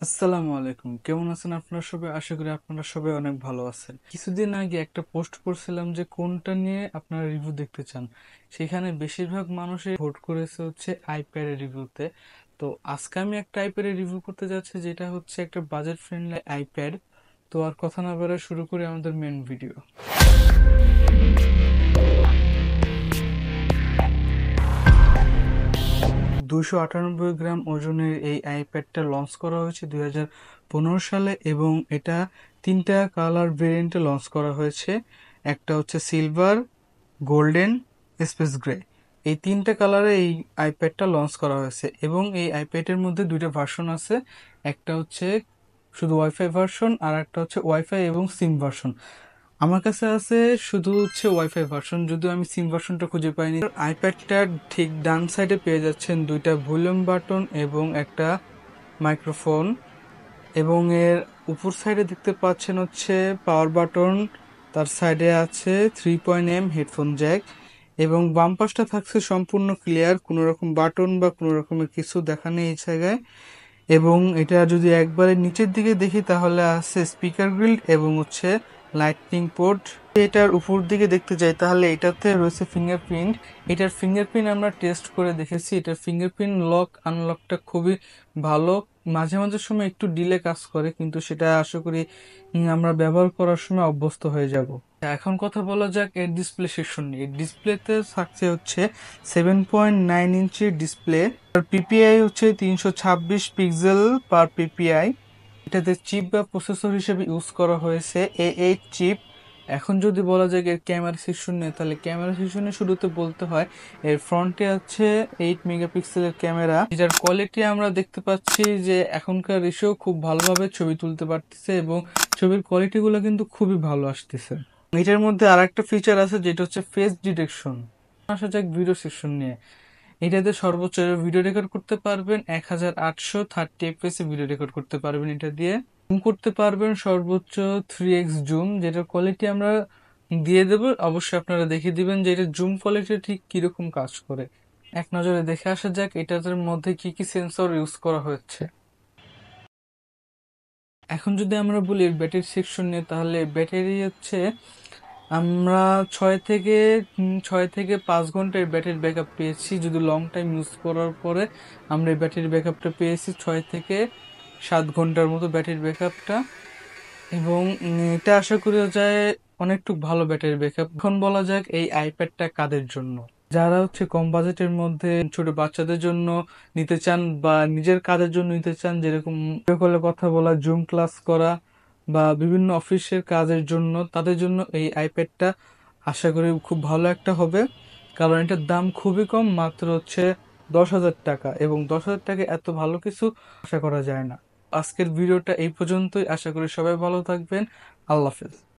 আসসালামু আলাইকুম, কেমন আছেন আপনারা সবাই? আশা করি আপনারা সবাই অনেক ভালো আছেন। কিছুদিন আগে একটা পোস্ট করছিলাম যে কোনটা নিয়ে আপনারা রিভিউ দেখতে চান। সেখানে বেশিরভাগ মানুষই ভোট করেছে হচ্ছে আইপ্যাডের রিভিউতে। তো আজকে আমি একটা আইপ্যাডের রিভিউ করতে যাচ্ছি, যেটা হচ্ছে একটা বাজেট ফ্রেন্ডলি আইপ্যাড। তো আর কথা না বাড়ায় শুরু করি আমাদের মেন ভিডিও। 298 গ্রাম ওজনের এই আইপ্যাডটা লঞ্চ করা হয়েছে 2015 সালে, এবং এটা তিনটা কালার ভেরিয়েন্টে লঞ্চ করা হয়েছে। একটা হচ্ছে সিলভার, গোল্ডেন, স্পেস গ্রে। এই তিনটা কালারে এই আইপ্যাডটা লঞ্চ করা হয়েছে, এবং এই আইপ্যাডের মধ্যে দুইটা ভার্সন আছে। একটা হচ্ছে শুধু ওয়াইফাই ভার্সন, আর একটা হচ্ছে ওয়াইফাই এবং সিম ভার্সন। আমার কাছে আছে শুধু হচ্ছে ওয়াইফাই ভার্সন, যদিও আমি সিম ভার্সনটা খুঁজে পাইনি। আইপ্যাডটার ঠিক ডান সাইডে পেয়ে যাচ্ছেন দুইটা ভলিউম বাটন এবং একটা মাইক্রোফোন, এবং এর উপর সাইডে দেখতে পাচ্ছেন হচ্ছে পাওয়ার বাটন। তার সাইডে আছে 3.M হেডফোন জ্যাক, এবং বাম পাশটা থাকছে সম্পূর্ণ ক্লিয়ার, কোনো রকম বাটন বা কোনো রকমের কিছু দেখা নেই এই জায়গায়। এবং এটা যদি একবারে নিচের দিকে দেখি তাহলে আছে স্পিকার গ্রিল এবং হচ্ছে লাইটনিং পোর্ট। এটার উপর দিকে দেখতে যাই তাহলে এটাতে রয়েছে ফিঙ্গারপ্রিন্ট। এটার ফিঙ্গারপ্রিন্ট আমরা টেস্ট করে দেখেছি, এটার ফিঙ্গারপ্রিন্ট লক আনলকটা খুবই ভালো। মাঝে মাঝে সময় একটু ডিলে কাজ করে, কিন্তু সেটা আশা করি আমরা ব্যবহার করার সময় অভ্যস্ত হয়ে যাব। এখন কথা বলা যাক এর ডিসপ্লে সেকশন নিয়ে। ডিসপ্লেতে থাকছে হচ্ছে 7.9 ইঞ্চির ডিসপ্লে। আর পিপিআই হচ্ছে 326 পিক্সেল পার পিপিআই। এটাতে চিপ বা প্রসেসর হিসেবে ইউজ করা হয়েছে A8 চিপ। এখন যদি বলা যায় এর ক্যামেরা সেকশন নিয়ে, তাহলে ক্যামেরা সেকশনে শুরুতে বলতে হয় এর ফ্রন্টে আছে 8 মেগাপিক্সেলের ক্যামেরা, যেটার কোয়ালিটি আমরা দেখতে পাচ্ছি যে এখনকার রেশিও খুব ভালোভাবে ছবি তুলতে পারতেছে, এবং ছবির কোয়ালিটিগুলো কিন্তু খুবই ভালো আসতেছে। এটার মধ্যে আর একটা ফিচার আছে যেটা হচ্ছে ফেস ডিটেকশন। আসা যাক ভিডিও সেকশন নিয়ে। এটাতে সর্বোচ্চ ভিডিও রেকর্ড করতে পারবেন 1830 fps এ ভিডিও রেকর্ড করতে পারবেন। এটা দিয়ে জুম করতে পারবেন সর্বোচ্চ 3x জুম, যেটার কোয়ালিটি আমরা দিয়ে দেবো। অবশ্যই আপনারা দেখে দিবেন যে এটা জুম কোয়ালিটি ঠিক কিরকম কাজ করে। এক নজরে দেখে আসা যাক এটার মধ্যে কি কি সেন্সর ইউজ করা হয়েছে। এখন যদি আমরা বলি ব্যাটারি সেকশন নিয়ে, তাহলে ব্যাটারি হচ্ছে আমরা 6 থেকে 5 ঘন্টার ব্যাটারি ব্যাকআপ পেয়েছি। যদি লং টাইম ইউজ করার পরে আমরা এই ব্যাটারি ব্যাকআপটা পেয়েছি 6 থেকে 7 ঘন্টার মতো ব্যাটারি ব্যাকআপটা, এবং এটা আশা করা যায় অনেকটুকু ভালো ব্যাটারি ব্যাকআপ। এখন বলা যাক এই আইপ্যাডটা কাদের জন্য। যারা হচ্ছে কম বাজেটের মধ্যে ছোট বাচ্চাদের জন্য নিতে চান বা নিজের কাজের জন্য নিতে চান, যেরকম ভিডিও কলে কথা বলা, জুম ক্লাস করা বা বিভিন্ন অফিসের কাজের জন্য, তাদের জন্য এই আইপ্যাডটা আশা করি খুব ভালো একটা হবে। কারণ এটার দাম খুবই কম, মাত্র হচ্ছে 10,000 টাকা, এবং 10,000 টাকা এত ভালো কিছু আশা করা যায় না। আজকের ভিডিওটা এই পর্যন্তই। আশা করি সবাই ভালো থাকবেন। আল্লাহ হাফেজ।